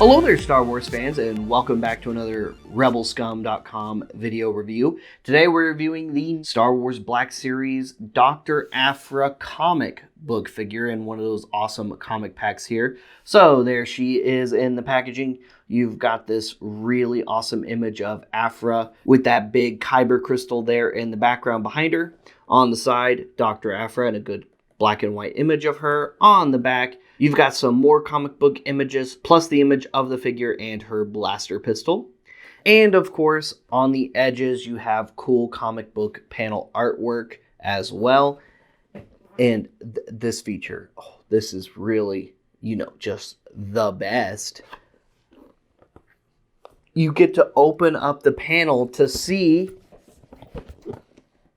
Hello there, Star Wars fans, and welcome back to another RebelScum.com video review. Today we're reviewing the Star Wars Black Series Doctor Aphra comic book figure in one of those awesome comic packs here. So there she is in the packaging. You've got this really awesome image of Aphra with that big kyber crystal there in the background behind her. On the side, Dr. Aphra and a good black and white image of her. On the back, you've got some more comic book images, plus the image of the figure and her blaster pistol. And of course, on the edges, you have cool comic book panel artwork as well. And this feature, this is really, just the best. You get to open up the panel to see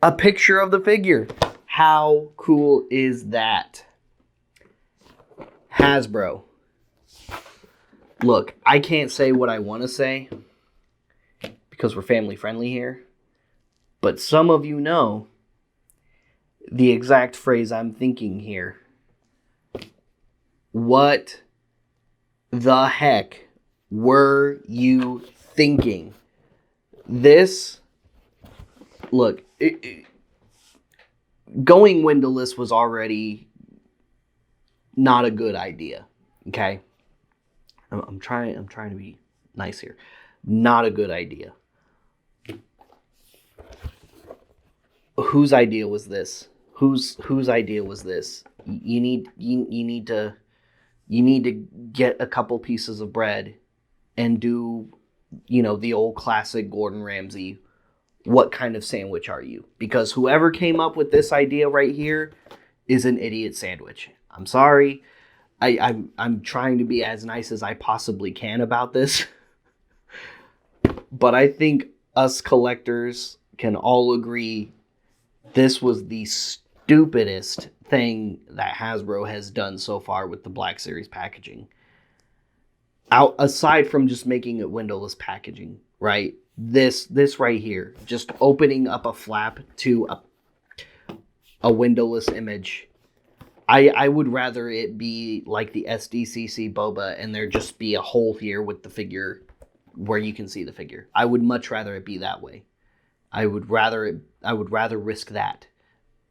a picture of the figure. How cool is that? Hasbro. Look, I can't say what I want to say because we're family friendly here, but some of you know the exact phrase I'm thinking here. What the heck were you thinking? This, look, going windowless was already not a good idea, okay? I'm trying to be nice here. Not a good idea. Whose idea was this? Whose idea was this? You need to get a couple pieces of bread and do, the old classic Gordon Ramsay. What kind of sandwich are you? Because whoever came up with this idea right here is an idiot sandwich. I'm sorry. I'm trying to be as nice as I possibly can about this. But I think us collectors can all agree this was the stupidest thing that Hasbro has done so far with the Black Series packaging. Aside from just making it windowless packaging, right? This right here, just opening up a flap to a windowless image. I would rather it be like the SDCC boba and there just be a hole here with the figure where you can see the figure. I would much rather it be that way. I would rather risk that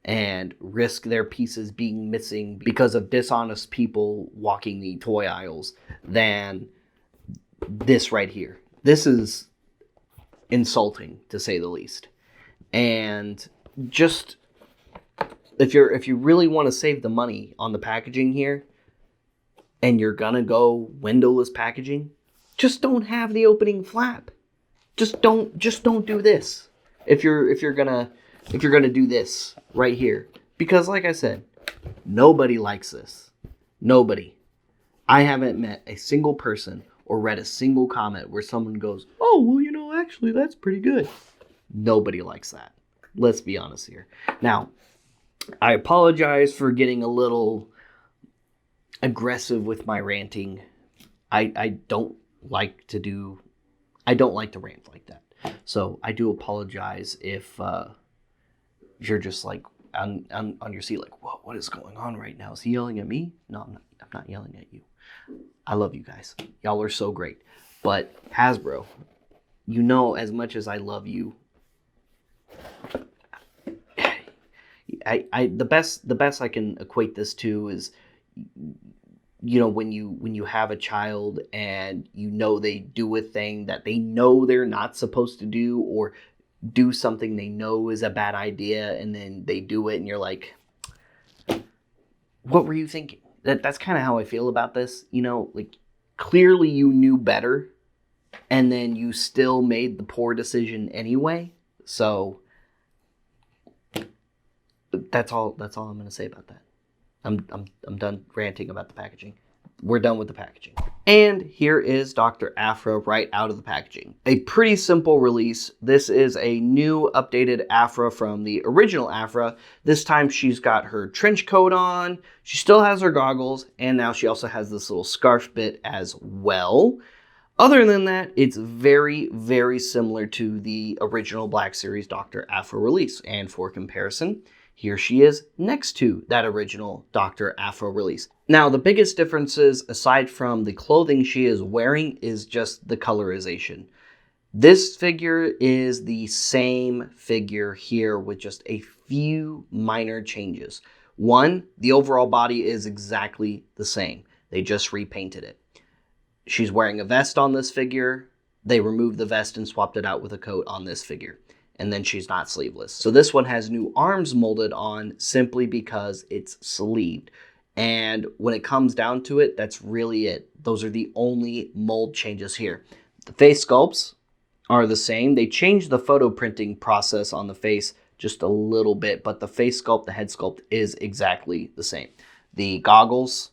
and risk their pieces being missing because of dishonest people walking the toy aisles than this right here. This is insulting, to say the least. And just if you really want to save the money on the packaging here and you're gonna go windowless packaging, just don't have the opening flap. Just don't do this. If you're gonna do this right here, because like I said, nobody likes this. Nobody. I haven't met a single person or read a single comment where someone goes, "Oh, well, actually, that's pretty good." Nobody likes that. Let's be honest here. Now, I apologize for getting a little aggressive with my ranting. I don't like to rant like that. So I do apologize if you're just like on your seat like, "Whoa, what is going on right now? Is he yelling at me?" No, I'm not yelling at you. I love you guys. Y'all are so great. But Hasbro, as much as I love you, the best I can equate this to is, when you have a child and they do a thing that they know they're not supposed to do, or do something they know is a bad idea, and then they do it and you're like, what were you thinking? That's kind of how I feel about this. Clearly you knew better and then you still made the poor decision anyway. So that's all I'm going to say about that. I'm done ranting about the packaging. We're done with the packaging. And here is Dr. Aphra right out of the packaging. A pretty simple release. This is a new updated Aphra from the original Aphra. This time she's got her trench coat on, she still has her goggles, and now she also has this little scarf bit as well. Other than that, it's very, very similar to the original Black Series Doctor Aphra release. And for comparison, here she is next to that original Dr. Aphra release. Now, the biggest differences, aside from the clothing she is wearing, is just the colorization. This figure is the same figure here with just a few minor changes. One, the overall body is exactly the same. They just repainted it. She's wearing a vest on this figure. They removed the vest and swapped it out with a coat on this figure. And then she's not sleeveless. So this one has new arms molded on simply because it's sleeved. And when it comes down to it, that's really it. Those are the only mold changes here. The face sculpts are the same. They changed the photo printing process on the face just a little bit, but the face sculpt, the head sculpt is exactly the same. The goggles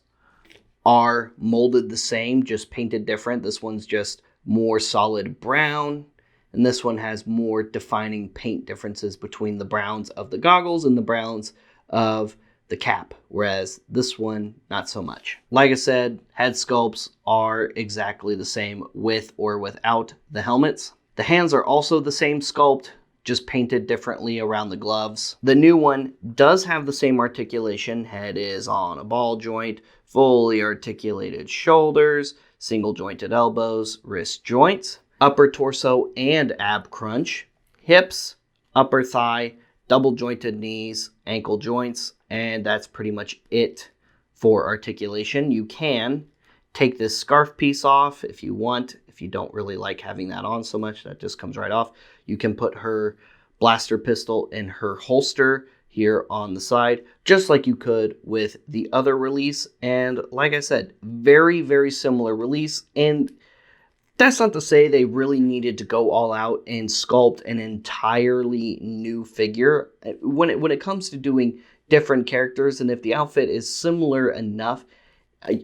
are molded the same, just painted different. This one's just more solid brown, and this one has more defining paint differences between the browns of the goggles and the browns of the cap, whereas this one, not so much. Like I said, head sculpts are exactly the same with or without the helmets. The hands are also the same sculpt, just painted differently around the gloves. The new one does have the same articulation. Head is on a ball joint, fully articulated shoulders, single jointed elbows, wrist joints, upper torso and ab crunch, hips, upper thigh, double jointed knees, ankle joints, and that's pretty much it for articulation. You can take this scarf piece off if you want. If you don't really like having that on so much, that just comes right off. You can put her blaster pistol in her holster here on the side, just like you could with the other release. And like I said, very, very similar release. And that's not to say they really needed to go all out and sculpt an entirely new figure. When it comes to doing different characters, and if the outfit is similar enough,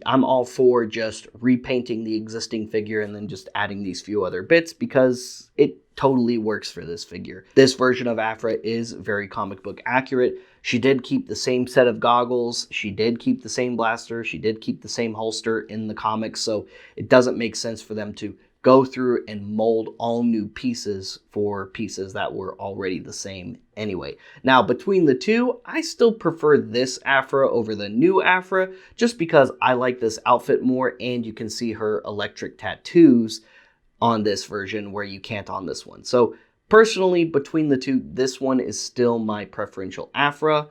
I'm all for just repainting the existing figure and then just adding these few other bits, because it totally works for this figure. This version of Aphra is very comic book accurate. She did keep the same set of goggles. She did keep the same blaster. She did keep the same holster in the comics. So it doesn't make sense for them to go through and mold all new pieces for pieces that were already the same anyway. Now, between the two, I still prefer this Aphra over the new Aphra, just because I like this outfit more, and you can see her electric tattoos on this version where you can't on this one. So personally, between the two, this one is still my preferential Aphra,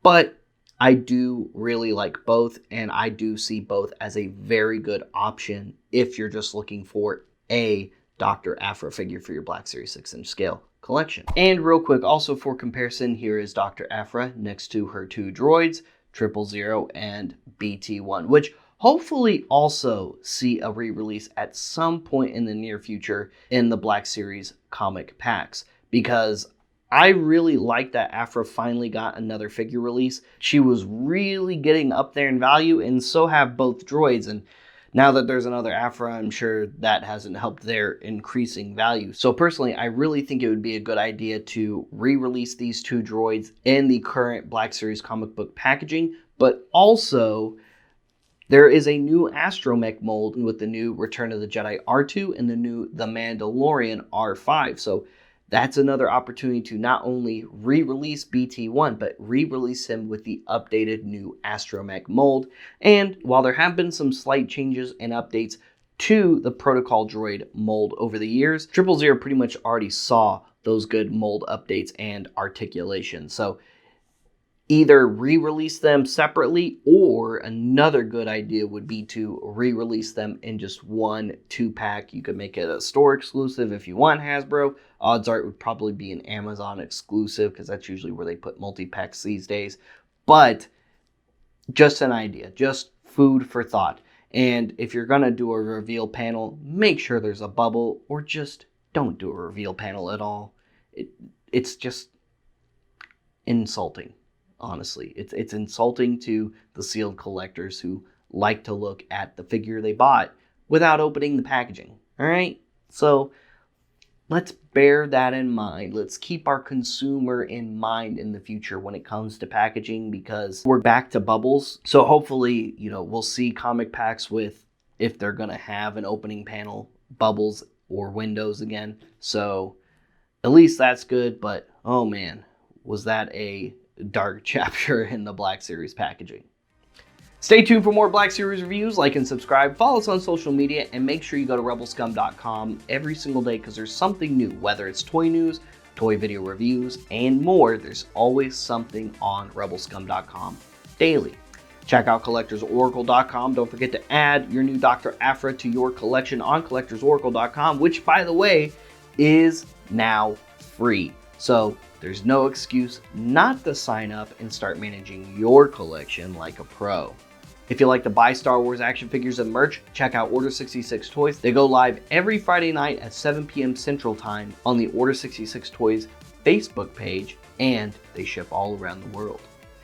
but I do really like both, and I do see both as a very good option if you're just looking for a Dr. Aphra figure for your Black Series 6-inch scale collection. And real quick, also for comparison, here is Dr. Aphra next to her two droids, 000 and BT1, which hopefully also see a re-release at some point in the near future in the Black Series comic packs, because I really like that Aphra finally got another figure release. She was really getting up there in value, and so have both droids. And now that there's another Aphra, I'm sure that hasn't helped their increasing value. So personally, I really think it would be a good idea to re-release these two droids in the current Black Series comic book packaging, but also there is a new astromech mold with the new Return of the Jedi R2 and the new The Mandalorian R5. So that's another opportunity to not only re-release BT1, but re-release him with the updated new astromech mold. And while there have been some slight changes and updates to the protocol droid mold over the years, 000 pretty much already saw those good mold updates and articulation. So either re-release them separately, or another good idea would be to re-release them in just one 2-pack. You could make it a store exclusive if you want, Hasbro. Odds are it would probably be an Amazon exclusive, because that's usually where they put multi-packs these days. But just an idea, just food for thought. And if you're going to do a reveal panel, make sure there's a bubble, or just don't do a reveal panel at all. It's just insulting. Honestly, it's insulting to the sealed collectors who like to look at the figure they bought without opening the packaging. All right, so let's bear that in mind. Let's keep our consumer in mind in the future when it comes to packaging, because we're back to bubbles. So hopefully, we'll see comic packs with, if they're gonna have an opening panel, bubbles or windows again. So at least that's good. But oh man, was that a dark chapter in the Black Series packaging. Stay tuned for more Black Series reviews. Like and subscribe, follow us on social media, and make sure you go to rebelscum.com every single day because there's something new. Whether it's toy news, toy video reviews, and more, there's always something on rebelscum.com daily. Check out collectorsoracle.com. Don't forget to add your new Dr. Aphra to your collection on collectorsoracle.com, which, by the way, is now free. So there's no excuse not to sign up and start managing your collection like a pro. If you like to buy Star Wars action figures and merch, check out Order 66 Toys. They go live every Friday night at 7 p.m. Central Time on the Order 66 Toys Facebook page, and they ship all around the world.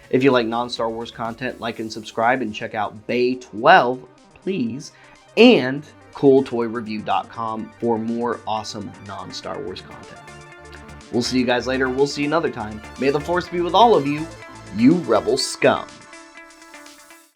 If you like non-Star Wars content, like and subscribe, and check out Bay 12, please, and CoolToyReview.com for more awesome non-Star Wars content. We'll see you guys later. We'll see you another time. May the Force be with all of you, you Rebel scum.